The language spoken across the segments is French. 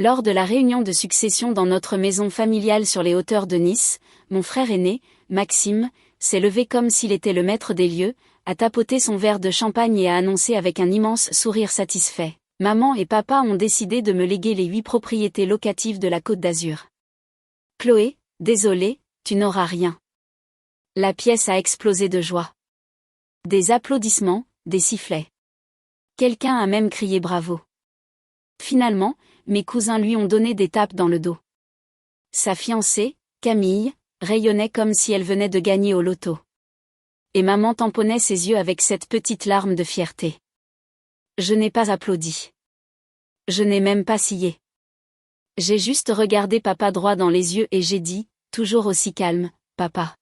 Lors de la réunion de succession dans notre maison familiale sur les hauteurs de Nice, mon frère aîné, Maxime, s'est levé comme s'il était le maître des lieux, a tapoté son verre de champagne et a annoncé avec un immense sourire satisfait. Maman et papa ont décidé de me léguer les 8 propriétés locatives de la Côte d'Azur. Chloé, désolée, tu n'auras rien. La pièce a explosé de joie. Des applaudissements, des sifflets. Quelqu'un a même crié bravo. Finalement, mes cousins lui ont donné des tapes dans le dos. Sa fiancée, Camille, rayonnait comme si elle venait de gagner au loto. Et maman tamponnait ses yeux avec cette petite larme de fierté. Je n'ai pas applaudi. Je n'ai même pas scié. J'ai juste regardé papa droit dans les yeux et j'ai dit, toujours aussi calme, papa.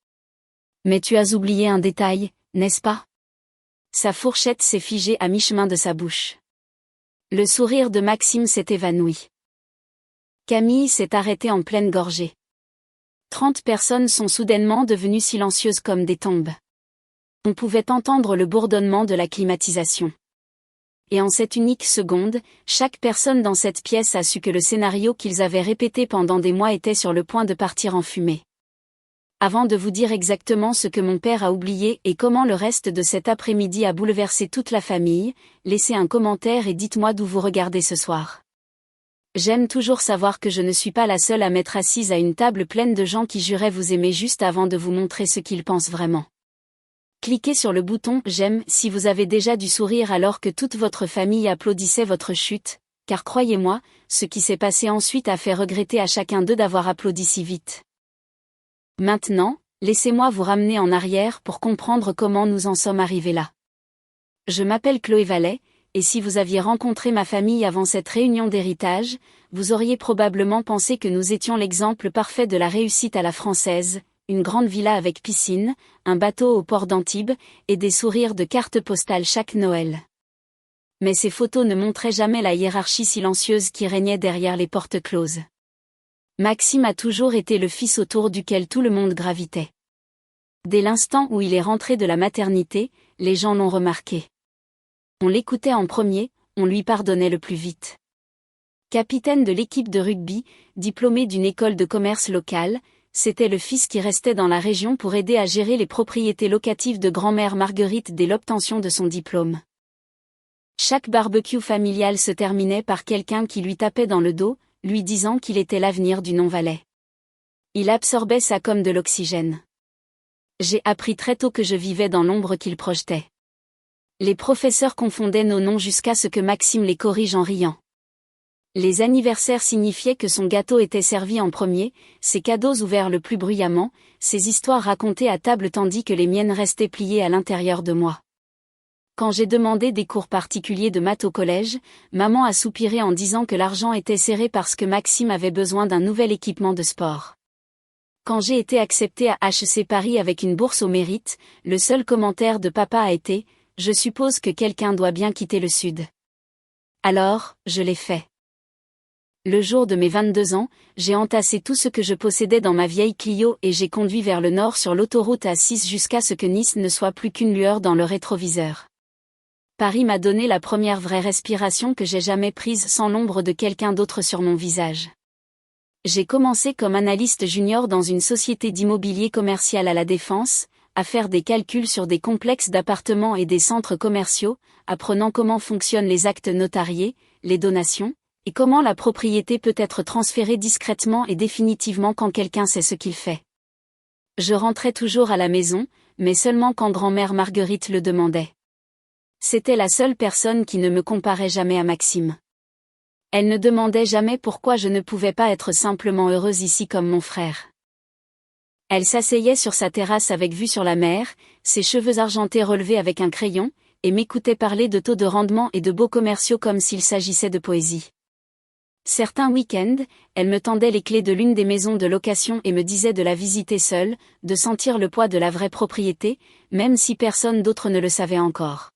Mais tu as oublié un détail, n'est-ce pas? Sa fourchette s'est figée à mi-chemin de sa bouche. Le sourire de Maxime s'est évanoui. Camille s'est arrêtée en pleine gorgée. 30 personnes sont soudainement devenues silencieuses comme des tombes. On pouvait entendre le bourdonnement de la climatisation. Et en cette unique seconde, chaque personne dans cette pièce a su que le scénario qu'ils avaient répété pendant des mois était sur le point de partir en fumée. Avant de vous dire exactement ce que mon père a oublié et comment le reste de cet après-midi a bouleversé toute la famille, laissez un commentaire et dites-moi d'où vous regardez ce soir. J'aime toujours savoir que je ne suis pas la seule à m'être assise à une table pleine de gens qui juraient vous aimer juste avant de vous montrer ce qu'ils pensent vraiment. Cliquez sur le bouton « J'aime » si vous avez déjà du sourire alors que toute votre famille applaudissait votre chute, car croyez-moi, ce qui s'est passé ensuite a fait regretter à chacun d'eux d'avoir applaudi si vite. Maintenant, laissez-moi vous ramener en arrière pour comprendre comment nous en sommes arrivés là. Je m'appelle Chloé Vallet, et si vous aviez rencontré ma famille avant cette réunion d'héritage, vous auriez probablement pensé que nous étions l'exemple parfait de la réussite à la française, une grande villa avec piscine, un bateau au port d'Antibes, et des sourires de cartes postales chaque Noël. Mais ces photos ne montraient jamais la hiérarchie silencieuse qui régnait derrière les portes closes. Maxime a toujours été le fils autour duquel tout le monde gravitait. Dès l'instant où il est rentré de la maternité, les gens l'ont remarqué. On l'écoutait en premier, on lui pardonnait le plus vite. Capitaine de l'équipe de rugby, diplômé d'une école de commerce locale, c'était le fils qui restait dans la région pour aider à gérer les propriétés locatives de grand-mère Marguerite dès l'obtention de son diplôme. Chaque barbecue familial se terminait par quelqu'un qui lui tapait dans le dos, lui disant qu'il était l'avenir du non-Valais. Il absorbait ça comme de l'oxygène. J'ai appris très tôt que je vivais dans l'ombre qu'il projetait. Les professeurs confondaient nos noms jusqu'à ce que Maxime les corrige en riant. Les anniversaires signifiaient que son gâteau était servi en premier, ses cadeaux ouverts le plus bruyamment, ses histoires racontées à table tandis que les miennes restaient pliées à l'intérieur de moi. Quand j'ai demandé des cours particuliers de maths au collège, maman a soupiré en disant que l'argent était serré parce que Maxime avait besoin d'un nouvel équipement de sport. Quand j'ai été acceptée à HEC Paris avec une bourse au mérite, le seul commentaire de papa a été « Je suppose que quelqu'un doit bien quitter le Sud. » Alors, je l'ai fait. Le jour de mes 22 ans, j'ai entassé tout ce que je possédais dans ma vieille Clio et j'ai conduit vers le nord sur l'autoroute A6 jusqu'à ce que Nice ne soit plus qu'une lueur dans le rétroviseur. Paris m'a donné la première vraie respiration que j'ai jamais prise sans l'ombre de quelqu'un d'autre sur mon visage. J'ai commencé comme analyste junior dans une société d'immobilier commercial à La Défense, à faire des calculs sur des complexes d'appartements et des centres commerciaux, apprenant comment fonctionnent les actes notariés, les donations, et comment la propriété peut être transférée discrètement et définitivement quand quelqu'un sait ce qu'il fait. Je rentrais toujours à la maison, mais seulement quand grand-mère Marguerite le demandait. C'était la seule personne qui ne me comparait jamais à Maxime. Elle ne demandait jamais pourquoi je ne pouvais pas être simplement heureuse ici comme mon frère. Elle s'asseyait sur sa terrasse avec vue sur la mer, ses cheveux argentés relevés avec un crayon, et m'écoutait parler de taux de rendement et de beaux commerciaux comme s'il s'agissait de poésie. Certains week-ends, elle me tendait les clés de l'une des maisons de location et me disait de la visiter seule, de sentir le poids de la vraie propriété, même si personne d'autre ne le savait encore.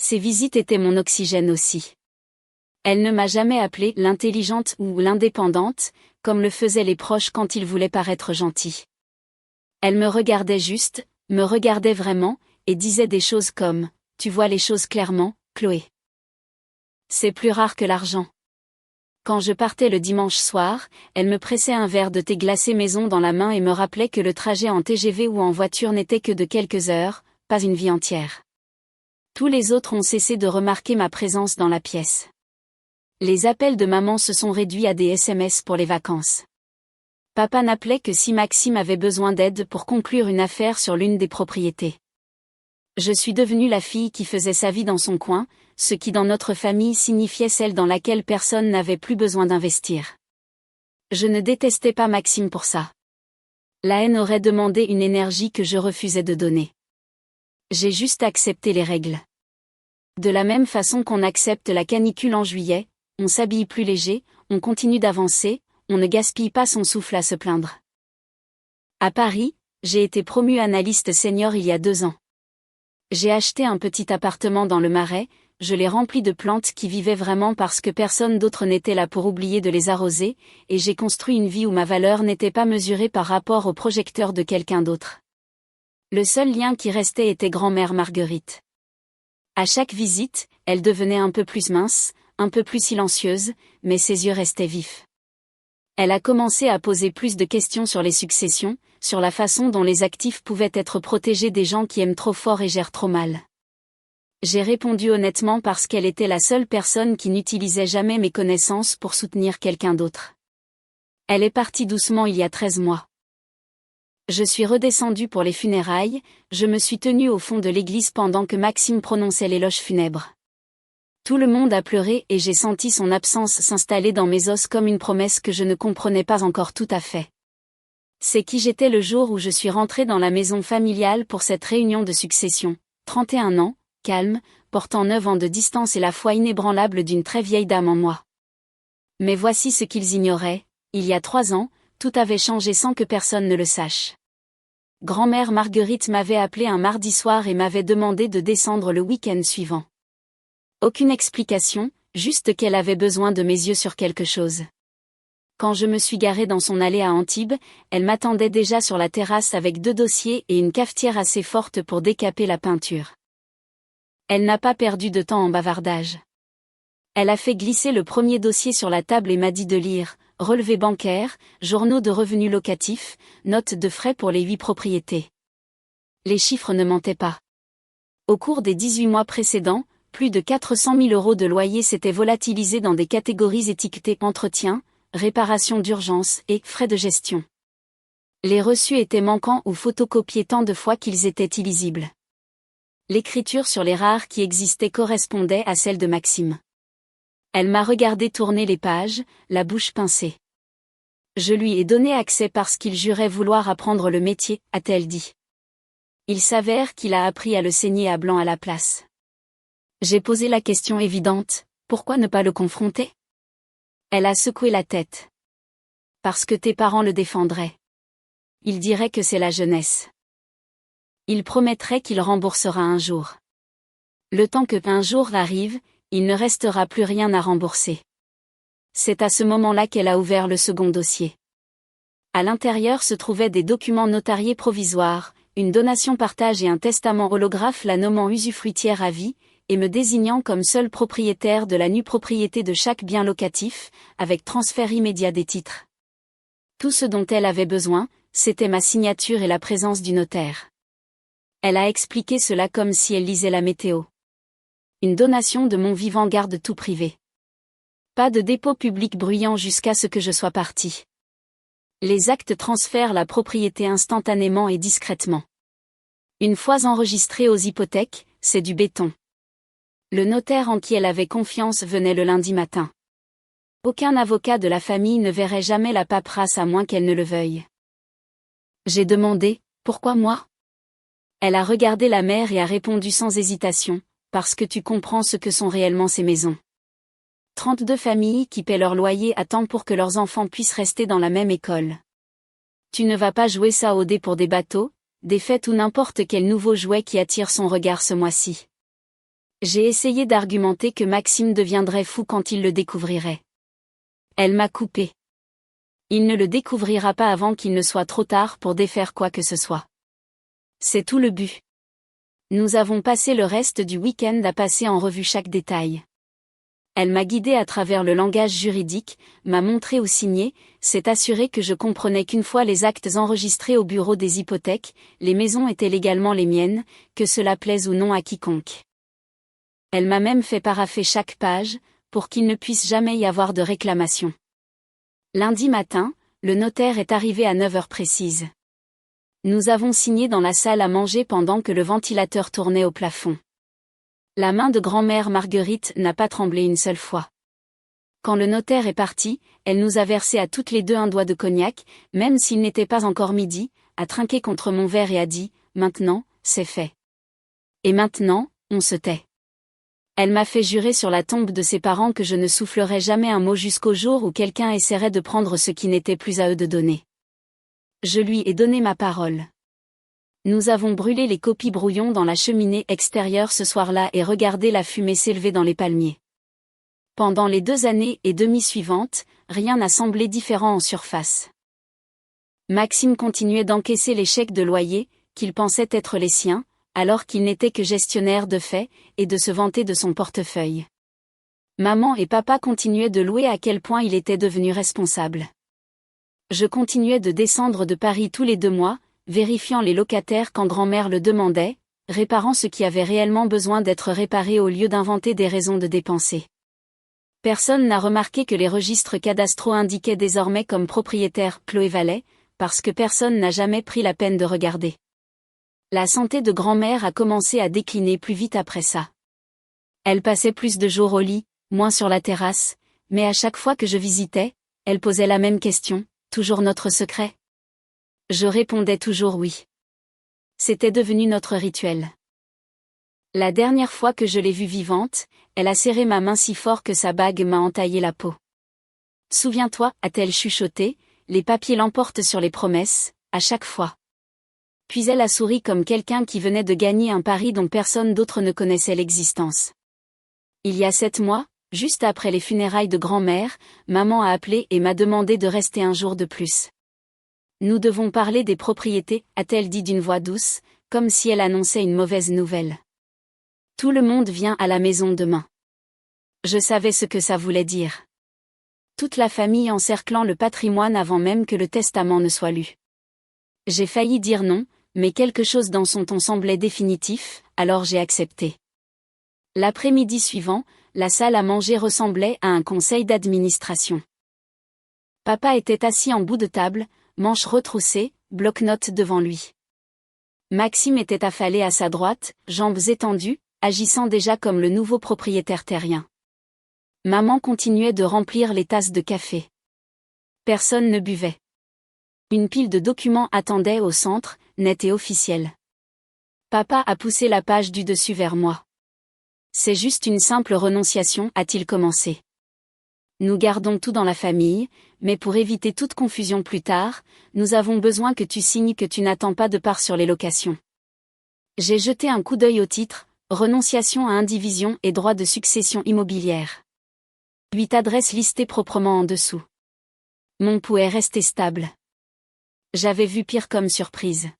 Ces visites étaient mon oxygène aussi. Elle ne m'a jamais appelée l'intelligente ou l'indépendante, comme le faisaient les proches quand ils voulaient paraître gentils. Elle me regardait juste, me regardait vraiment, et disait des choses comme « Tu vois les choses clairement, Chloé. C'est plus rare que l'argent. » Quand je partais le dimanche soir, elle me pressait un verre de thé glacé maison dans la main et me rappelait que le trajet en TGV ou en voiture n'était que de quelques heures, pas une vie entière. Tous les autres ont cessé de remarquer ma présence dans la pièce. Les appels de maman se sont réduits à des SMS pour les vacances. Papa n'appelait que si Maxime avait besoin d'aide pour conclure une affaire sur l'une des propriétés. Je suis devenue la fille qui faisait sa vie dans son coin, ce qui dans notre famille signifiait celle dans laquelle personne n'avait plus besoin d'investir. Je ne détestais pas Maxime pour ça. La haine aurait demandé une énergie que je refusais de donner. J'ai juste accepté les règles. De la même façon qu'on accepte la canicule en juillet, on s'habille plus léger, on continue d'avancer, on ne gaspille pas son souffle à se plaindre. À Paris, j'ai été promue analyste senior il y a 2 ans. J'ai acheté un petit appartement dans le Marais, je l'ai rempli de plantes qui vivaient vraiment parce que personne d'autre n'était là pour oublier de les arroser, et j'ai construit une vie où ma valeur n'était pas mesurée par rapport au projecteur de quelqu'un d'autre. Le seul lien qui restait était grand-mère Marguerite. À chaque visite, elle devenait un peu plus mince, un peu plus silencieuse, mais ses yeux restaient vifs. Elle a commencé à poser plus de questions sur les successions, sur la façon dont les actifs pouvaient être protégés des gens qui aiment trop fort et gèrent trop mal. J'ai répondu honnêtement parce qu'elle était la seule personne qui n'utilisait jamais mes connaissances pour soutenir quelqu'un d'autre. Elle est partie doucement il y a 13 mois. Je suis redescendue pour les funérailles, je me suis tenue au fond de l'église pendant que Maxime prononçait l'éloge funèbre. Tout le monde a pleuré et j'ai senti son absence s'installer dans mes os comme une promesse que je ne comprenais pas encore tout à fait. C'est qui j'étais le jour où je suis rentrée dans la maison familiale pour cette réunion de succession, 31 ans, calme, portant 9 ans de distance et la foi inébranlable d'une très vieille dame en moi. Mais voici ce qu'ils ignoraient, il y a 3 ans, tout avait changé sans que personne ne le sache. Grand-mère Marguerite m'avait appelé un mardi soir et m'avait demandé de descendre le week-end suivant. Aucune explication, juste qu'elle avait besoin de mes yeux sur quelque chose. Quand je me suis garée dans son allée à Antibes, elle m'attendait déjà sur la terrasse avec 2 dossiers et une cafetière assez forte pour décaper la peinture. Elle n'a pas perdu de temps en bavardage. Elle a fait glisser le premier dossier sur la table et m'a dit de lire « Relevés bancaires, journaux de revenus locatifs, notes de frais pour les 8 propriétés ». Les chiffres ne mentaient pas. Au cours des 18 mois précédents, plus de 400 000 € de loyer s'étaient volatilisés dans des catégories étiquetées entretien, réparation d'urgence et frais de gestion. Les reçus étaient manquants ou photocopiés tant de fois qu'ils étaient illisibles. L'écriture sur les rares qui existaient correspondait à celle de Maxime. Elle m'a regardé tourner les pages, la bouche pincée. Je lui ai donné accès parce qu'il jurait vouloir apprendre le métier, a-t-elle dit. Il s'avère qu'il a appris à le saigner à blanc à la place. J'ai posé la question évidente, pourquoi ne pas le confronter? Elle a secoué la tête. Parce que tes parents le défendraient. Ils diraient que c'est la jeunesse. Il promettrait qu'il remboursera un jour. Le temps que un jour arrive, il ne restera plus rien à rembourser. C'est à ce moment-là qu'elle a ouvert le second dossier. À l'intérieur se trouvaient des documents notariés provisoires, une donation partage et un testament holographe la nommant usufruitière à vie, et me désignant comme seul propriétaire de la nue propriété de chaque bien locatif, avec transfert immédiat des titres. Tout ce dont elle avait besoin, c'était ma signature et la présence du notaire. Elle a expliqué cela comme si elle lisait la météo. Une donation de mon vivant garde tout privé. Pas de dépôt public bruyant jusqu'à ce que je sois partie. Les actes transfèrent la propriété instantanément et discrètement. Une fois enregistrée aux hypothèques, c'est du béton. Le notaire en qui elle avait confiance venait le lundi matin. Aucun avocat de la famille ne verrait jamais la paperasse à moins qu'elle ne le veuille. J'ai demandé, pourquoi moi? Elle a regardé la mère et a répondu sans hésitation, parce que tu comprends ce que sont réellement ces maisons. 32 familles qui paient leur loyer à temps pour que leurs enfants puissent rester dans la même école. Tu ne vas pas jouer ça au dé pour des bateaux, des fêtes ou n'importe quel nouveau jouet qui attire son regard ce mois-ci. J'ai essayé d'argumenter que Maxime deviendrait fou quand il le découvrirait. Elle m'a coupé. Il ne le découvrira pas avant qu'il ne soit trop tard pour défaire quoi que ce soit. C'est tout le but. Nous avons passé le reste du week-end à passer en revue chaque détail. Elle m'a guidée à travers le langage juridique, m'a montré où signer, s'est assurée que je comprenais qu'une fois les actes enregistrés au bureau des hypothèques, les maisons étaient légalement les miennes, que cela plaise ou non à quiconque. Elle m'a même fait parapher chaque page, pour qu'il ne puisse jamais y avoir de réclamation. Lundi matin, le notaire est arrivé à 9 heures précises. Nous avons signé dans la salle à manger pendant que le ventilateur tournait au plafond. La main de grand-mère Marguerite n'a pas tremblé une seule fois. Quand le notaire est parti, elle nous a versé à toutes les deux un doigt de cognac, même s'il n'était pas encore midi, a trinqué contre mon verre et a dit « Maintenant, c'est fait. Et maintenant, on se tait. » Elle m'a fait jurer sur la tombe de ses parents que je ne soufflerai jamais un mot jusqu'au jour où quelqu'un essaierait de prendre ce qui n'était plus à eux de donner. Je lui ai donné ma parole. Nous avons brûlé les copies brouillons dans la cheminée extérieure ce soir-là et regardé la fumée s'élever dans les palmiers. Pendant les 2 années et demie suivantes, rien n'a semblé différent en surface. Maxime continuait d'encaisser les chèques de loyer, qu'il pensait être les siens, alors qu'il n'était que gestionnaire de fait, et de se vanter de son portefeuille. Maman et papa continuaient de louer à quel point il était devenu responsable. Je continuais de descendre de Paris tous les 2 mois, vérifiant les locataires quand grand-mère le demandait, réparant ce qui avait réellement besoin d'être réparé au lieu d'inventer des raisons de dépenser. Personne n'a remarqué que les registres cadastraux indiquaient désormais comme propriétaire Chloé Vallet, parce que personne n'a jamais pris la peine de regarder. La santé de grand-mère a commencé à décliner plus vite après ça. Elle passait plus de jours au lit, moins sur la terrasse, mais à chaque fois que je visitais, elle posait la même question, toujours notre secret ? Je répondais toujours oui. C'était devenu notre rituel. La dernière fois que je l'ai vue vivante, elle a serré ma main si fort que sa bague m'a entaillé la peau. Souviens-toi, a-t-elle chuchoté, les papiers l'emportent sur les promesses, à chaque fois. Puis elle a souri comme quelqu'un qui venait de gagner un pari dont personne d'autre ne connaissait l'existence. Il y a 7 mois, juste après les funérailles de grand-mère, maman a appelé et m'a demandé de rester un jour de plus. Nous devons parler des propriétés, a-t-elle dit d'une voix douce, comme si elle annonçait une mauvaise nouvelle. Tout le monde vient à la maison demain. Je savais ce que ça voulait dire. Toute la famille encerclant le patrimoine avant même que le testament ne soit lu. J'ai failli dire non, mais quelque chose dans son ton semblait définitif, alors j'ai accepté. L'après-midi suivant, la salle à manger ressemblait à un conseil d'administration. Papa était assis en bout de table, manches retroussées, bloc-notes devant lui. Maxime était affalé à sa droite, jambes étendues, agissant déjà comme le nouveau propriétaire terrien. Maman continuait de remplir les tasses de café. Personne ne buvait. Une pile de documents attendait au centre, nette et officielle. Papa a poussé la page du dessus vers moi. C'est juste une simple renonciation, a-t-il commencé. Nous gardons tout dans la famille, mais pour éviter toute confusion plus tard, nous avons besoin que tu signes que tu n'attends pas de part sur les locations. J'ai jeté un coup d'œil au titre, renonciation à indivision et droit de succession immobilière. 8 adresses listées proprement en dessous. Mon pouls est resté stable. J'avais vu pire comme surprise.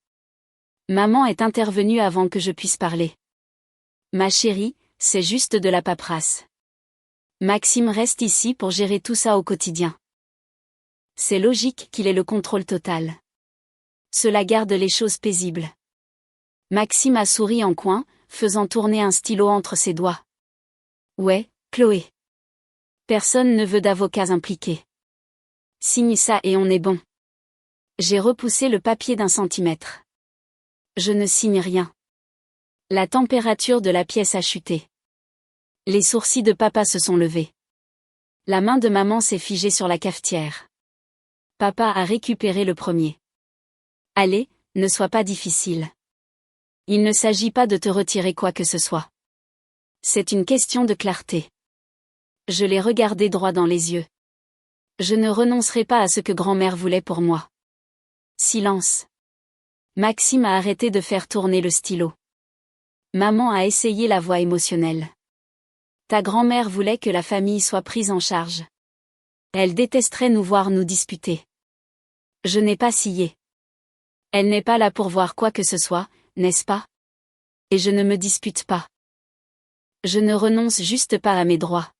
Maman est intervenue avant que je puisse parler. Ma chérie, c'est juste de la paperasse. Maxime reste ici pour gérer tout ça au quotidien. C'est logique qu'il ait le contrôle total. Cela garde les choses paisibles. Maxime a souri en coin, faisant tourner un stylo entre ses doigts. Ouais, Chloé. Personne ne veut d'avocats impliqués. Signe ça et on est bon. J'ai repoussé le papier d'1 centimètre. Je ne signe rien. La température de la pièce a chuté. Les sourcils de papa se sont levés. La main de maman s'est figée sur la cafetière. Papa a récupéré le premier. Allez, ne sois pas difficile. Il ne s'agit pas de te retirer quoi que ce soit. C'est une question de clarté. Je l'ai regardé droit dans les yeux. Je ne renoncerai pas à ce que grand-mère voulait pour moi. Silence. Maxime a arrêté de faire tourner le stylo. Maman a essayé la voix émotionnelle. Ta grand-mère voulait que la famille soit prise en charge. Elle détesterait nous voir nous disputer. Je n'ai pas scié. Elle n'est pas là pour voir quoi que ce soit, n'est-ce pas? Et je ne me dispute pas. Je ne renonce juste pas à mes droits.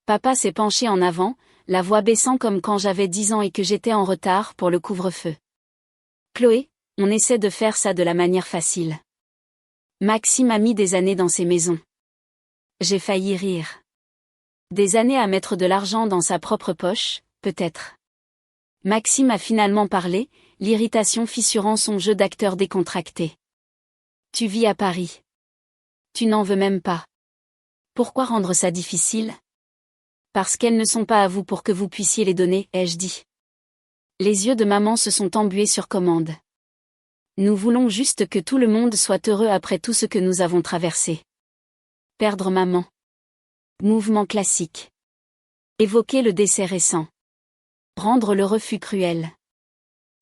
Papa s'est penché en avant, la voix baissant comme quand j'avais 10 ans et que j'étais en retard pour le couvre-feu. Chloé, on essaie de faire ça de la manière facile. Maxime a mis des années dans ces maisons. J'ai failli rire. Des années à mettre de l'argent dans sa propre poche, peut-être. Maxime a finalement parlé, l'irritation fissurant son jeu d'acteur décontracté. Tu vis à Paris. Tu n'en veux même pas. Pourquoi rendre ça difficile ? Parce qu'elles ne sont pas à vous pour que vous puissiez les donner, ai-je dit. Les yeux de maman se sont embués sur commande. Nous voulons juste que tout le monde soit heureux après tout ce que nous avons traversé. Perdre maman. Mouvement classique. Évoquer le décès récent. Rendre le refus cruel.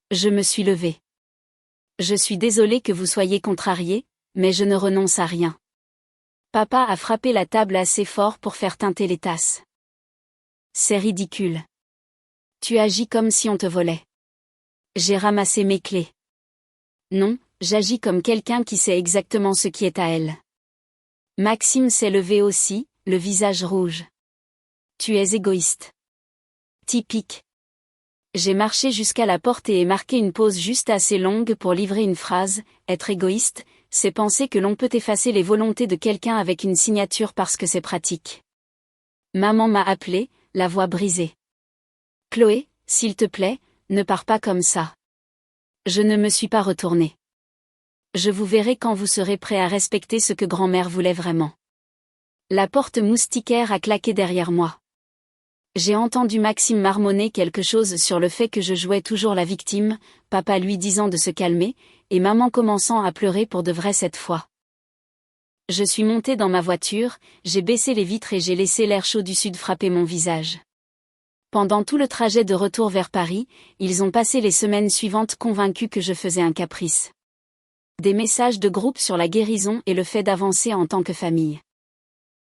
Je me suis levée. Je suis désolée que vous soyez contrariés, mais je ne renonce à rien. Papa a frappé la table assez fort pour faire tinter les tasses. C'est ridicule. Tu agis comme si on te volait. J'ai ramassé mes clés. Non, j'agis comme quelqu'un qui sait exactement ce qui est à elle. Maxime s'est levé aussi, le visage rouge. Tu es égoïste. Typique. J'ai marché jusqu'à la porte et ai marqué une pause juste assez longue pour livrer une phrase. Être égoïste, c'est penser que l'on peut effacer les volontés de quelqu'un avec une signature parce que c'est pratique. Maman m'a appelé, la voix brisée. Chloé, s'il te plaît, ne pars pas comme ça. Je ne me suis pas retournée. Je vous verrai quand vous serez prêt à respecter ce que grand-mère voulait vraiment. La porte moustiquaire a claqué derrière moi. J'ai entendu Maxime marmonner quelque chose sur le fait que je jouais toujours la victime, papa lui disant de se calmer, et maman commençant à pleurer pour de vrai cette fois. Je suis montée dans ma voiture, j'ai baissé les vitres et j'ai laissé l'air chaud du sud frapper mon visage. Pendant tout le trajet de retour vers Paris, ils ont passé les semaines suivantes convaincus que je faisais un caprice. Des messages de groupe sur la guérison et le fait d'avancer en tant que famille.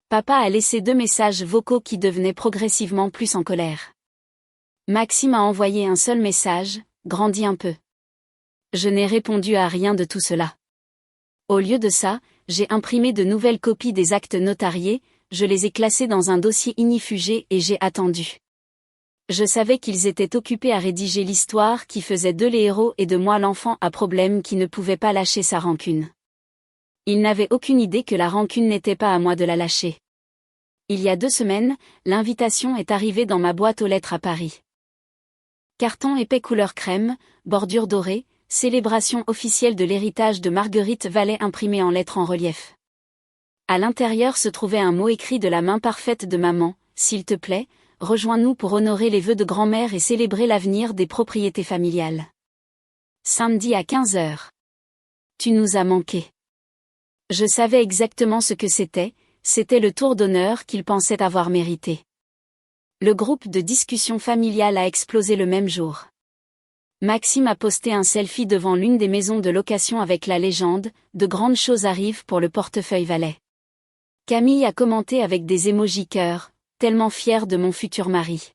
Papa a laissé 2 messages vocaux qui devenaient progressivement plus en colère. Maxime a envoyé un seul message, grandis un peu. Je n'ai répondu à rien de tout cela. Au lieu de ça, j'ai imprimé de nouvelles copies des actes notariés, je les ai classés dans un dossier ignifugé et j'ai attendu. Je savais qu'ils étaient occupés à rédiger l'histoire qui faisait d'eux les héros et de moi l'enfant à problème qui ne pouvait pas lâcher sa rancune. Ils n'avaient aucune idée que la rancune n'était pas à moi de la lâcher. Il y a 2 semaines, l'invitation est arrivée dans ma boîte aux lettres à Paris. Carton épais couleur crème, bordure dorée, célébration officielle de l'héritage de Marguerite Vallée imprimé en lettres en relief. À l'intérieur se trouvait un mot écrit de la main parfaite de maman, s'il te plaît, rejoins-nous pour honorer les vœux de grand-mère et célébrer l'avenir des propriétés familiales. Samedi à 15h. Tu nous as manqué. Je savais exactement ce que c'était le tour d'honneur qu'il pensait avoir mérité. Le groupe de discussion familiale a explosé le même jour. Maxime a posté un selfie devant l'une des maisons de location avec la légende « De grandes choses arrivent pour le portefeuille Valais ». Camille a commenté avec des émojis cœur, tellement fière de mon futur mari.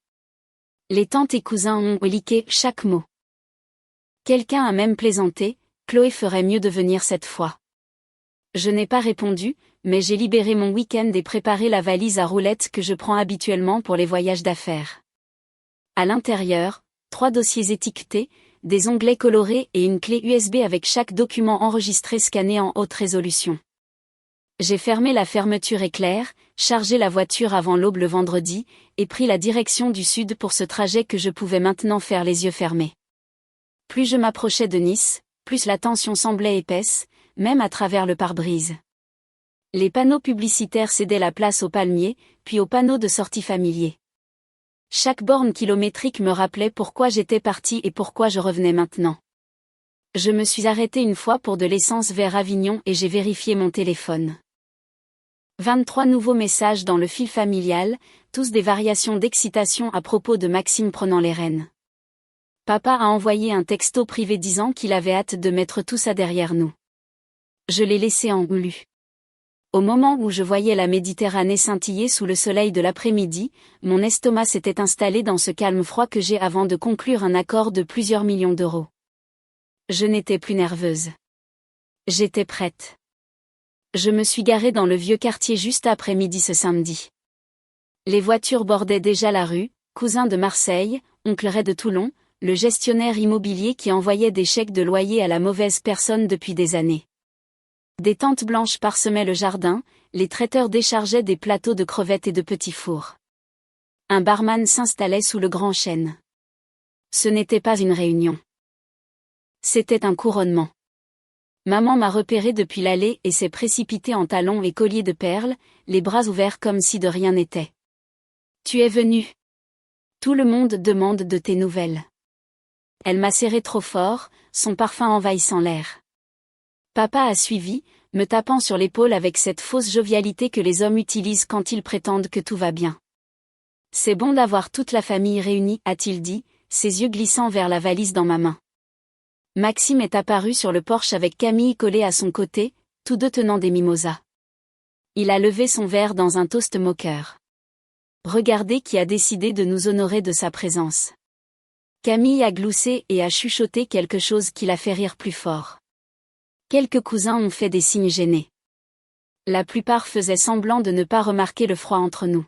Les tantes et cousins ont liké chaque mot. Quelqu'un a même plaisanté, Chloé ferait mieux de venir cette fois. Je n'ai pas répondu, mais j'ai libéré mon week-end et préparé la valise à roulettes que je prends habituellement pour les voyages d'affaires. À l'intérieur, 3 dossiers étiquetés, des onglets colorés et une clé USB avec chaque document enregistré scanné en haute résolution. J'ai fermé la fermeture éclair, chargé la voiture avant l'aube le vendredi, et pris la direction du sud pour ce trajet que je pouvais maintenant faire les yeux fermés. Plus je m'approchais de Nice, plus la tension semblait épaisse, même à travers le pare-brise. Les panneaux publicitaires cédaient la place aux palmiers, puis aux panneaux de sortie familiers. Chaque borne kilométrique me rappelait pourquoi j'étais partie et pourquoi je revenais maintenant. Je me suis arrêtée une fois pour de l'essence vers Avignon et j'ai vérifié mon téléphone. 23 nouveaux messages dans le fil familial, tous des variations d'excitation à propos de Maxime prenant les rênes. Papa a envoyé un texto privé disant qu'il avait hâte de mettre tout ça derrière nous. Je l'ai laissé englu. Au moment où je voyais la Méditerranée scintiller sous le soleil de l'après-midi, mon estomac s'était installé dans ce calme froid que j'ai avant de conclure un accord de plusieurs millions d'euros. Je n'étais plus nerveuse. J'étais prête. Je me suis garée dans le vieux quartier juste après midi ce samedi. Les voitures bordaient déjà la rue, cousin de Marseille, oncle Ray de Toulon, le gestionnaire immobilier qui envoyait des chèques de loyer à la mauvaise personne depuis des années. Des tentes blanches parsemaient le jardin, les traiteurs déchargeaient des plateaux de crevettes et de petits fours. Un barman s'installait sous le grand chêne. Ce n'était pas une réunion. C'était un couronnement. Maman m'a repéré depuis l'allée et s'est précipitée en talons et collier de perles, les bras ouverts comme si de rien n'était. Tu es venu. Tout le monde demande de tes nouvelles. Elle m'a serré trop fort, son parfum envahissant l'air. Papa a suivi, me tapant sur l'épaule avec cette fausse jovialité que les hommes utilisent quand ils prétendent que tout va bien. C'est bon d'avoir toute la famille réunie, a-t-il dit, ses yeux glissant vers la valise dans ma main. Maxime est apparu sur le porche avec Camille collée à son côté, tous deux tenant des mimosas. Il a levé son verre dans un toast moqueur. Regardez qui a décidé de nous honorer de sa présence. Camille a gloussé et a chuchoté quelque chose qui l'a fait rire plus fort. Quelques cousins ont fait des signes gênés. La plupart faisaient semblant de ne pas remarquer le froid entre nous.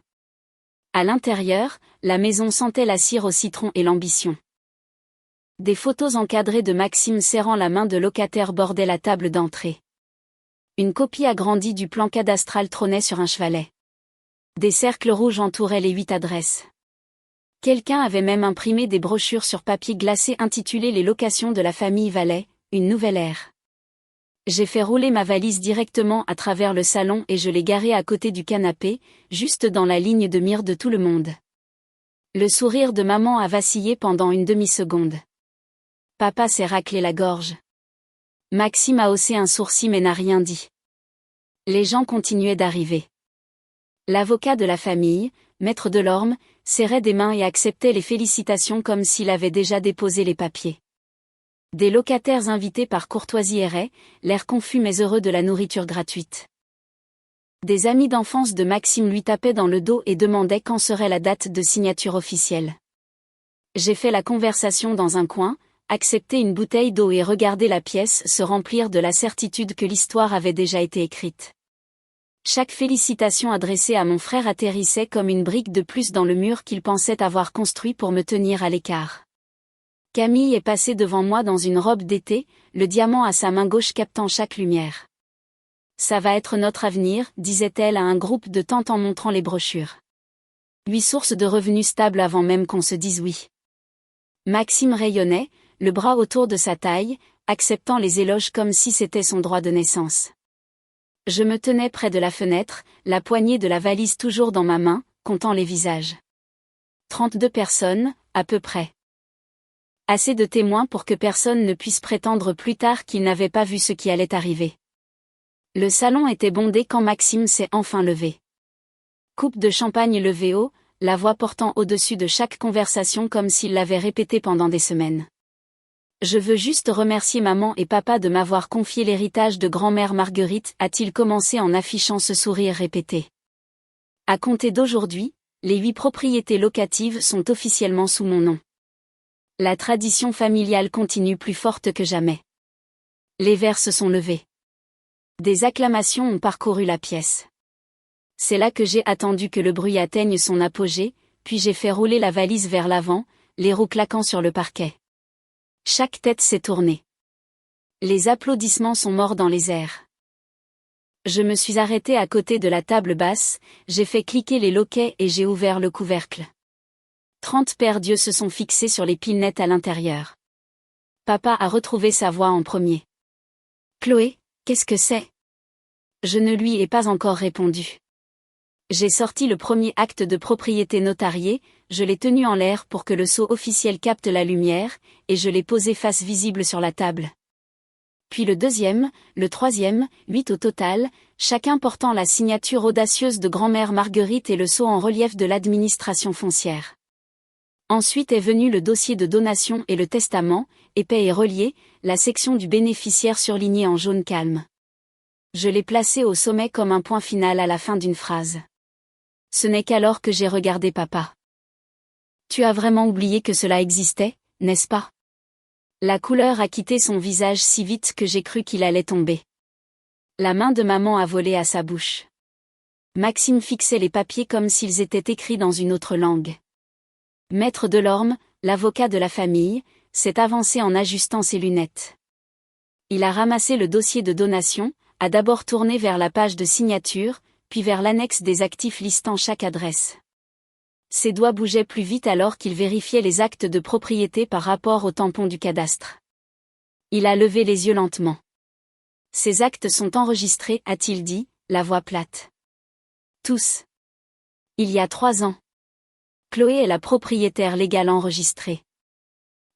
À l'intérieur, la maison sentait la cire au citron et l'ambition. Des photos encadrées de Maxime serrant la main de locataire bordaient la table d'entrée. Une copie agrandie du plan cadastral trônait sur un chevalet. Des cercles rouges entouraient les 8 adresses. Quelqu'un avait même imprimé des brochures sur papier glacé intitulées Les locations de la famille Vallet, une nouvelle ère. J'ai fait rouler ma valise directement à travers le salon et je l'ai garée à côté du canapé, juste dans la ligne de mire de tout le monde. Le sourire de maman a vacillé pendant une demi-seconde. Papa s'est raclé la gorge. Maxime a haussé un sourcil mais n'a rien dit. Les gens continuaient d'arriver. L'avocat de la famille, maître Delorme, serrait des mains et acceptait les félicitations comme s'il avait déjà déposé les papiers. Des locataires invités par courtoisie erraient, l'air confus mais heureux de la nourriture gratuite. Des amis d'enfance de Maxime lui tapaient dans le dos et demandaient quand serait la date de signature officielle. J'ai fait la conversation dans un coin, accepté une bouteille d'eau et regardé la pièce se remplir de la certitude que l'histoire avait déjà été écrite. Chaque félicitation adressée à mon frère atterrissait comme une brique de plus dans le mur qu'il pensait avoir construit pour me tenir à l'écart. Camille est passée devant moi dans une robe d'été, le diamant à sa main gauche captant chaque lumière. Ça va être notre avenir, disait-elle à un groupe de tantes en montrant les brochures. 8 sources de revenus stables avant même qu'on se dise oui. Maxime rayonnait, le bras autour de sa taille, acceptant les éloges comme si c'était son droit de naissance. Je me tenais près de la fenêtre, la poignée de la valise toujours dans ma main, comptant les visages. 32 personnes, à peu près. Assez de témoins pour que personne ne puisse prétendre plus tard qu'il n'avait pas vu ce qui allait arriver. Le salon était bondé quand Maxime s'est enfin levé. Coupe de champagne levée haut, la voix portant au-dessus de chaque conversation comme s'il l'avait répété pendant des semaines. Je veux juste remercier maman et papa de m'avoir confié l'héritage de grand-mère Marguerite, a-t-il commencé en affichant ce sourire répété. À compter d'aujourd'hui, les 8 propriétés locatives sont officiellement sous mon nom. La tradition familiale continue plus forte que jamais. Les verres se sont levés. Des acclamations ont parcouru la pièce. C'est là que j'ai attendu que le bruit atteigne son apogée, puis j'ai fait rouler la valise vers l'avant, les roues claquant sur le parquet. Chaque tête s'est tournée. Les applaudissements sont morts dans les airs. Je me suis arrêtée à côté de la table basse, j'ai fait cliquer les loquets et j'ai ouvert le couvercle. 30 paires d'yeux se sont fixés sur les piles nettes à l'intérieur. Papa a retrouvé sa voix en premier. Chloé, qu'est-ce que c'est ? Je ne lui ai pas encore répondu. J'ai sorti le premier acte de propriété notarié, je l'ai tenu en l'air pour que le sceau officiel capte la lumière, et je l'ai posé face visible sur la table. Puis le deuxième, le troisième, 8 au total, chacun portant la signature audacieuse de grand-mère Marguerite et le sceau en relief de l'administration foncière. Ensuite est venu le dossier de donation et le testament, épais et relié, la section du bénéficiaire surlignée en jaune calme. Je l'ai placé au sommet comme un point final à la fin d'une phrase. Ce n'est qu'alors que j'ai regardé papa. Tu as vraiment oublié que cela existait, n'est-ce pas ? La couleur a quitté son visage si vite que j'ai cru qu'il allait tomber. La main de maman a volé à sa bouche. Maxime fixait les papiers comme s'ils étaient écrits dans une autre langue. Maître Delorme, l'avocat de la famille, s'est avancé en ajustant ses lunettes. Il a ramassé le dossier de donation, a d'abord tourné vers la page de signature, puis vers l'annexe des actifs listant chaque adresse. Ses doigts bougeaient plus vite alors qu'il vérifiait les actes de propriété par rapport au tampon du cadastre. Il a levé les yeux lentement. Ces actes sont enregistrés, a-t-il dit, la voix plate. Tous. Il y a 3 ans. Chloé est la propriétaire légale enregistrée.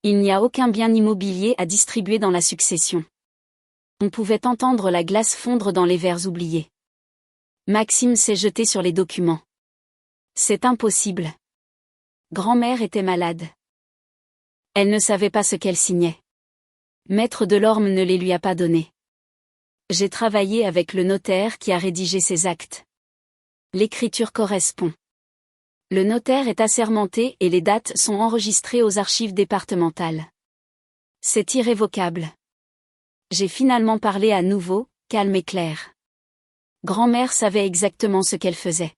Il n'y a aucun bien immobilier à distribuer dans la succession. On pouvait entendre la glace fondre dans les verres oubliés. Maxime s'est jeté sur les documents. C'est impossible. Grand-mère était malade. Elle ne savait pas ce qu'elle signait. Maître Delorme ne les lui a pas donnés. J'ai travaillé avec le notaire qui a rédigé ces actes. L'écriture correspond. Le notaire est assermenté et les dates sont enregistrées aux archives départementales. C'est irrévocable. J'ai finalement parlé à nouveau, calme et clair. Grand-mère savait exactement ce qu'elle faisait.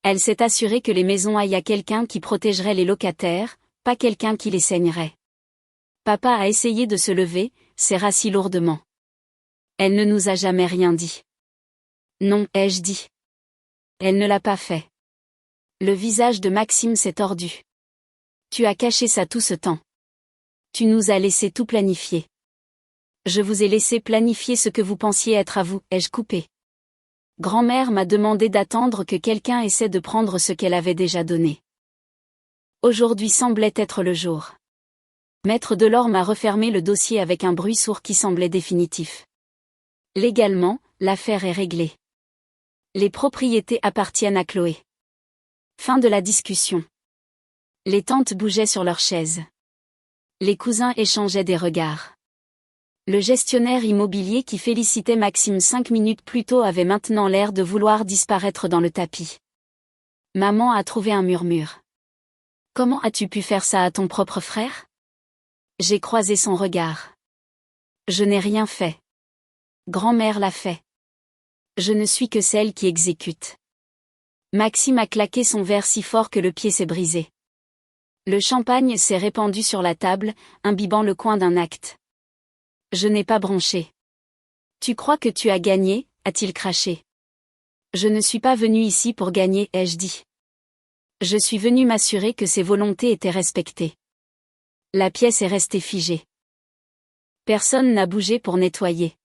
Elle s'est assurée que les maisons aillent à quelqu'un qui protégerait les locataires, pas quelqu'un qui les saignerait. Papa a essayé de se lever, s'est rassis lourdement. Elle ne nous a jamais rien dit. Non, ai-je dit. Elle ne l'a pas fait. Le visage de Maxime s'est tordu. Tu as caché ça tout ce temps. Tu nous as laissé tout planifier. Je vous ai laissé planifier ce que vous pensiez être à vous, ai-je coupé. Grand-mère m'a demandé d'attendre que quelqu'un essaie de prendre ce qu'elle avait déjà donné. Aujourd'hui semblait être le jour. Maître Delorme a refermé le dossier avec un bruit sourd qui semblait définitif. Légalement, l'affaire est réglée. Les propriétés appartiennent à Chloé. Fin de la discussion. Les tantes bougeaient sur leurs chaises. Les cousins échangeaient des regards. Le gestionnaire immobilier qui félicitait Maxime 5 minutes plus tôt avait maintenant l'air de vouloir disparaître dans le tapis. Maman a trouvé un murmure. Comment as-tu pu faire ça à ton propre frère? J'ai croisé son regard. Je n'ai rien fait. Grand-mère l'a fait. Je ne suis que celle qui exécute. Maxime a claqué son verre si fort que le pied s'est brisé. Le champagne s'est répandu sur la table, imbibant le coin d'un acte. Je n'ai pas bronché. Tu crois que tu as gagné, a-t-il craché. Je ne suis pas venu ici pour gagner, ai-je dit. Je suis venu m'assurer que ses volontés étaient respectées. La pièce est restée figée. Personne n'a bougé pour nettoyer.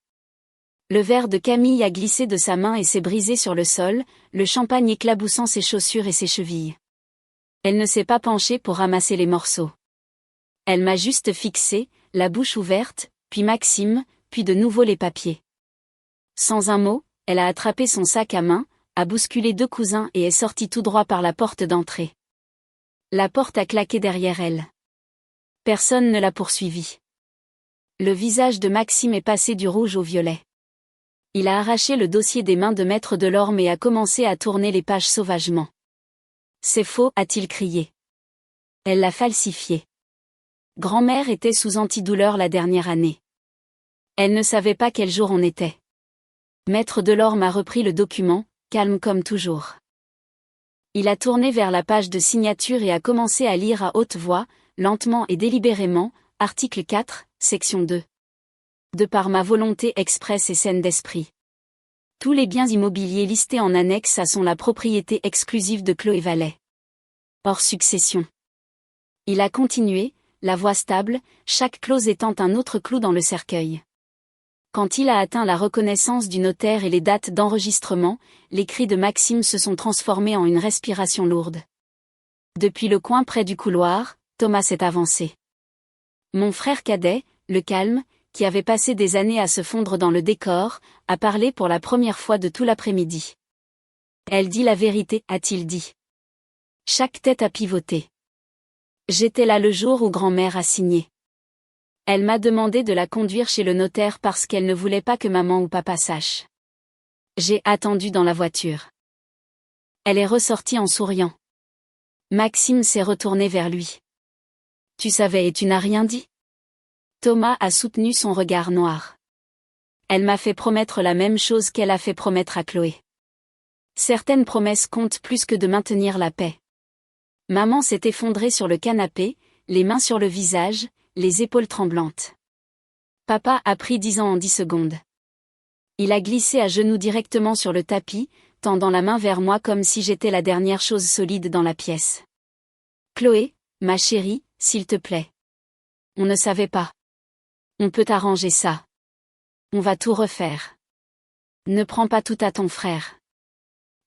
Le verre de Camille a glissé de sa main et s'est brisé sur le sol, le champagne éclaboussant ses chaussures et ses chevilles. Elle ne s'est pas penchée pour ramasser les morceaux. Elle m'a juste fixé, la bouche ouverte, puis Maxime, puis de nouveau les papiers. Sans un mot, elle a attrapé son sac à main, a bousculé 2 cousins et est sortie tout droit par la porte d'entrée. La porte a claqué derrière elle. Personne ne l'a poursuivie. Le visage de Maxime est passé du rouge au violet. Il a arraché le dossier des mains de Maître Delorme et a commencé à tourner les pages sauvagement. C'est faux, a-t-il crié. Elle l'a falsifié. Grand-mère était sous antidouleur la dernière année. Elle ne savait pas quel jour on était. Maître Delorme a repris le document, calme comme toujours. Il a tourné vers la page de signature et a commencé à lire à haute voix, lentement et délibérément, article 4, section 2. De par ma volonté expresse et saine d'esprit. Tous les biens immobiliers listés en annexe sont la propriété exclusive de Chloé Vallet. Hors succession. Il a continué, la voix stable, chaque clause étant un autre clou dans le cercueil. Quand il a atteint la reconnaissance du notaire et les dates d'enregistrement, les cris de Maxime se sont transformés en une respiration lourde. Depuis le coin près du couloir, Thomas s'est avancé. Mon frère cadet, le calme, qui avait passé des années à se fondre dans le décor, a parlé pour la première fois de tout l'après-midi. Elle dit la vérité, a-t-il dit. Chaque tête a pivoté. J'étais là le jour où grand-mère a signé. Elle m'a demandé de la conduire chez le notaire parce qu'elle ne voulait pas que maman ou papa sachent. J'ai attendu dans la voiture. Elle est ressortie en souriant. Maxime s'est retourné vers lui. Tu savais et tu n'as rien dit? Thomas a soutenu son regard noir. Elle m'a fait promettre la même chose qu'elle a fait promettre à Chloé. Certaines promesses comptent plus que de maintenir la paix. Maman s'est effondrée sur le canapé, les mains sur le visage, les épaules tremblantes. Papa a pris 10 ans en 10 secondes. Il a glissé à genoux directement sur le tapis, tendant la main vers moi comme si j'étais la dernière chose solide dans la pièce. Chloé, ma chérie, s'il te plaît. On ne savait pas. On peut arranger ça. On va tout refaire. Ne prends pas tout à ton frère.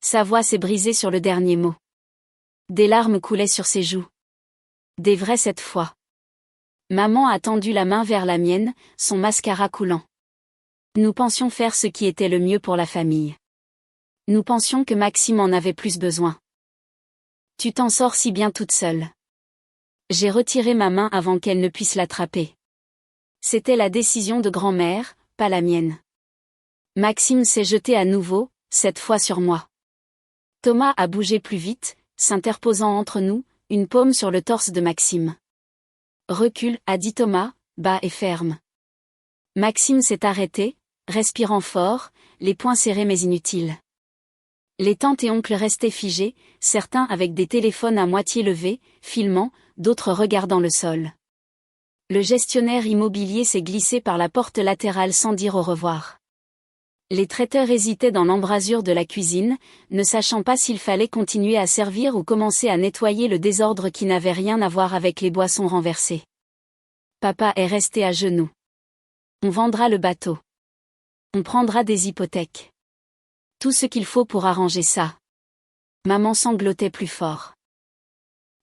Sa voix s'est brisée sur le dernier mot. Des larmes coulaient sur ses joues. Des vraies cette fois. Maman a tendu la main vers la mienne, son mascara coulant. Nous pensions faire ce qui était le mieux pour la famille. Nous pensions que Maxime en avait plus besoin. Tu t'en sors si bien toute seule. J'ai retiré ma main avant qu'elle ne puisse l'attraper. C'était la décision de grand-mère, pas la mienne. Maxime s'est jeté à nouveau, cette fois sur moi. Thomas a bougé plus vite, s'interposant entre nous, une paume sur le torse de Maxime. Recule, a dit Thomas, bas et ferme. Maxime s'est arrêté, respirant fort, les poings serrés mais inutiles. Les tantes et oncles restaient figés, certains avec des téléphones à moitié levés, filmant, d'autres regardant le sol. Le gestionnaire immobilier s'est glissé par la porte latérale sans dire au revoir. Les traiteurs hésitaient dans l'embrasure de la cuisine, ne sachant pas s'il fallait continuer à servir ou commencer à nettoyer le désordre qui n'avait rien à voir avec les boissons renversées. Papa est resté à genoux. On vendra le bateau. On prendra des hypothèques. Tout ce qu'il faut pour arranger ça. Maman sanglotait plus fort.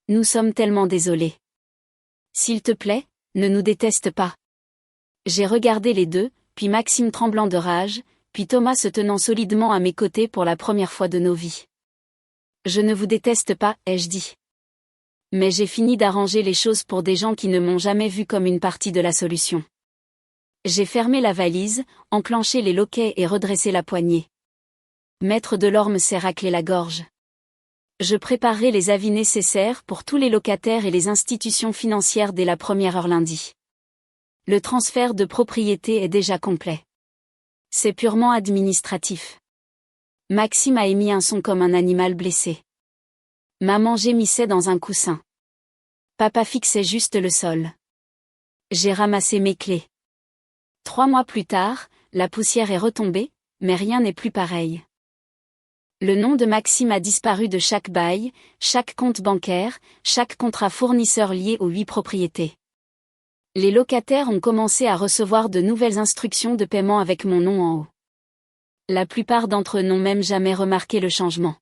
Nous sommes tellement désolés. S'il te plaît, ne nous déteste pas. J'ai regardé les deux, puis Maxime tremblant de rage, puis Thomas se tenant solidement à mes côtés pour la première fois de nos vies. Je ne vous déteste pas, ai-je dit. Mais j'ai fini d'arranger les choses pour des gens qui ne m'ont jamais vu comme une partie de la solution. J'ai fermé la valise, enclenché les loquets et redressé la poignée. Maître Delorme s'est raclé la gorge. Je préparerai les avis nécessaires pour tous les locataires et les institutions financières dès la première heure lundi. Le transfert de propriété est déjà complet. C'est purement administratif. Maxime a émis un son comme un animal blessé. Maman gémissait dans un coussin. Papa fixait juste le sol. J'ai ramassé mes clés. 3 mois plus tard, la poussière est retombée, mais rien n'est plus pareil. Le nom de Maxime a disparu de chaque bail, chaque compte bancaire, chaque contrat fournisseur lié aux 8 propriétés. Les locataires ont commencé à recevoir de nouvelles instructions de paiement avec mon nom en haut. La plupart d'entre eux n'ont même jamais remarqué le changement.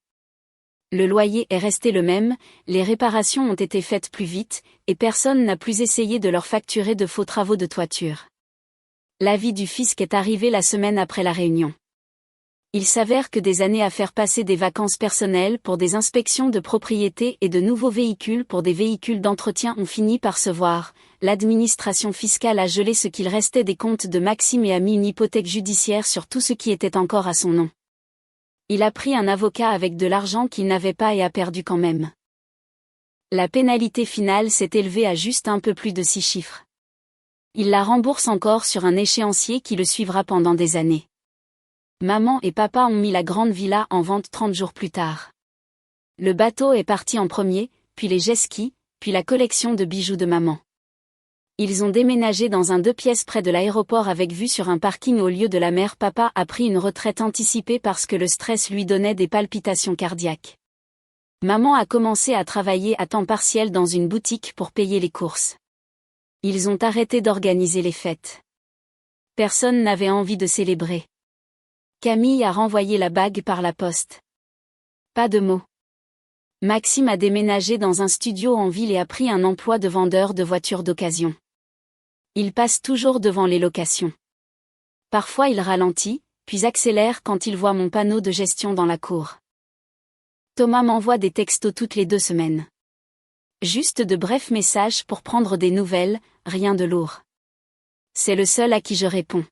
Le loyer est resté le même, les réparations ont été faites plus vite, et personne n'a plus essayé de leur facturer de faux travaux de toiture. L'avis du fisc est arrivé la semaine après la réunion. Il s'avère que des années à faire passer des vacances personnelles pour des inspections de propriété et de nouveaux véhicules pour des véhicules d'entretien ont fini par se voir. L'administration fiscale a gelé ce qu'il restait des comptes de Maxime et a mis une hypothèque judiciaire sur tout ce qui était encore à son nom. Il a pris un avocat avec de l'argent qu'il n'avait pas et a perdu quand même. La pénalité finale s'est élevée à juste un peu plus de 6 chiffres. Il la rembourse encore sur un échéancier qui le suivra pendant des années. Maman et papa ont mis la grande villa en vente 30 jours plus tard. Le bateau est parti en premier, puis les jet-skis, puis la collection de bijoux de maman. Ils ont déménagé dans un 2 pièces près de l'aéroport avec vue sur un parking au lieu de la mer. Papa a pris une retraite anticipée parce que le stress lui donnait des palpitations cardiaques. Maman a commencé à travailler à temps partiel dans une boutique pour payer les courses. Ils ont arrêté d'organiser les fêtes. Personne n'avait envie de célébrer. Camille a renvoyé la bague par la poste. Pas de mots. Maxime a déménagé dans un studio en ville et a pris un emploi de vendeur de voitures d'occasion. Il passe toujours devant les locations. Parfois il ralentit, puis accélère quand il voit mon panneau de gestion dans la cour. Thomas m'envoie des textos toutes les 2 semaines. Juste de brefs messages pour prendre des nouvelles, rien de lourd. C'est le seul à qui je réponds.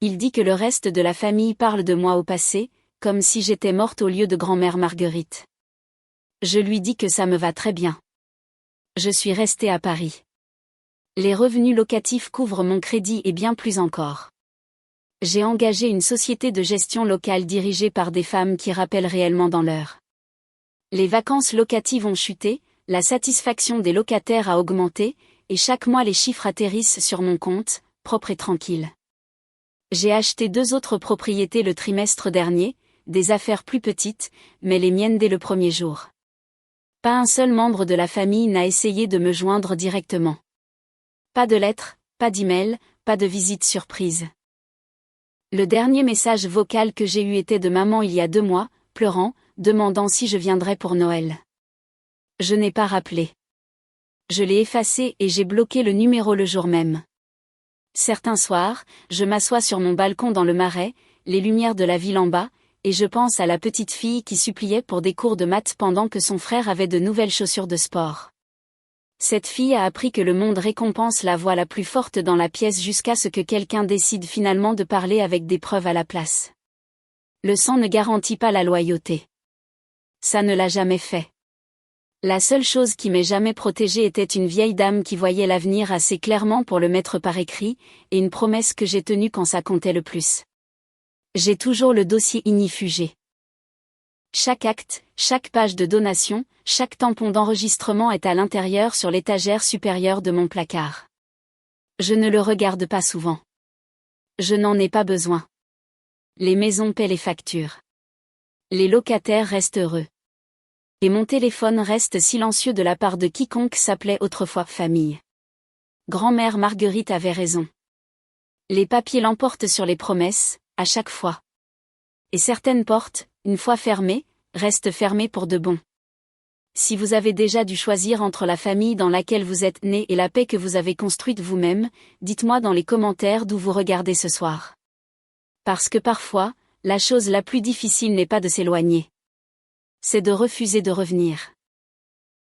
Il dit que le reste de la famille parle de moi au passé, comme si j'étais morte au lieu de grand-mère Marguerite. Je lui dis que ça me va très bien. Je suis restée à Paris. Les revenus locatifs couvrent mon crédit et bien plus encore. J'ai engagé une société de gestion locale dirigée par des femmes qui rappellent réellement dans l'heure. Les vacances locatives ont chuté, la satisfaction des locataires a augmenté, et chaque mois les chiffres atterrissent sur mon compte, propre et tranquille. J'ai acheté 2 autres propriétés le trimestre dernier, des affaires plus petites, mais les miennes dès le premier jour. Pas un seul membre de la famille n'a essayé de me joindre directement. Pas de lettres, pas d'email, pas de visite surprise. Le dernier message vocal que j'ai eu était de maman il y a 2 mois, pleurant, demandant si je viendrais pour Noël. Je n'ai pas rappelé. Je l'ai effacé et j'ai bloqué le numéro le jour même. Certains soirs, je m'assois sur mon balcon dans le Marais, les lumières de la ville en bas, et je pense à la petite fille qui suppliait pour des cours de maths pendant que son frère avait de nouvelles chaussures de sport. Cette fille a appris que le monde récompense la voix la plus forte dans la pièce jusqu'à ce que quelqu'un décide finalement de parler avec des preuves à la place. Le sang ne garantit pas la loyauté. Ça ne l'a jamais fait. La seule chose qui m'ait jamais protégée était une vieille dame qui voyait l'avenir assez clairement pour le mettre par écrit, et une promesse que j'ai tenue quand ça comptait le plus. J'ai toujours le dossier ignifugé. Chaque acte, chaque page de donation, chaque tampon d'enregistrement est à l'intérieur sur l'étagère supérieure de mon placard. Je ne le regarde pas souvent. Je n'en ai pas besoin. Les maisons paient les factures. Les locataires restent heureux. Et mon téléphone reste silencieux de la part de quiconque s'appelait autrefois famille. Grand-mère Marguerite avait raison. Les papiers l'emportent sur les promesses, à chaque fois. Et certaines portes, une fois fermées, restent fermées pour de bon. Si vous avez déjà dû choisir entre la famille dans laquelle vous êtes né et la paix que vous avez construite vous-même, dites-moi dans les commentaires d'où vous regardez ce soir. Parce que parfois, la chose la plus difficile n'est pas de s'éloigner. C'est de refuser de revenir.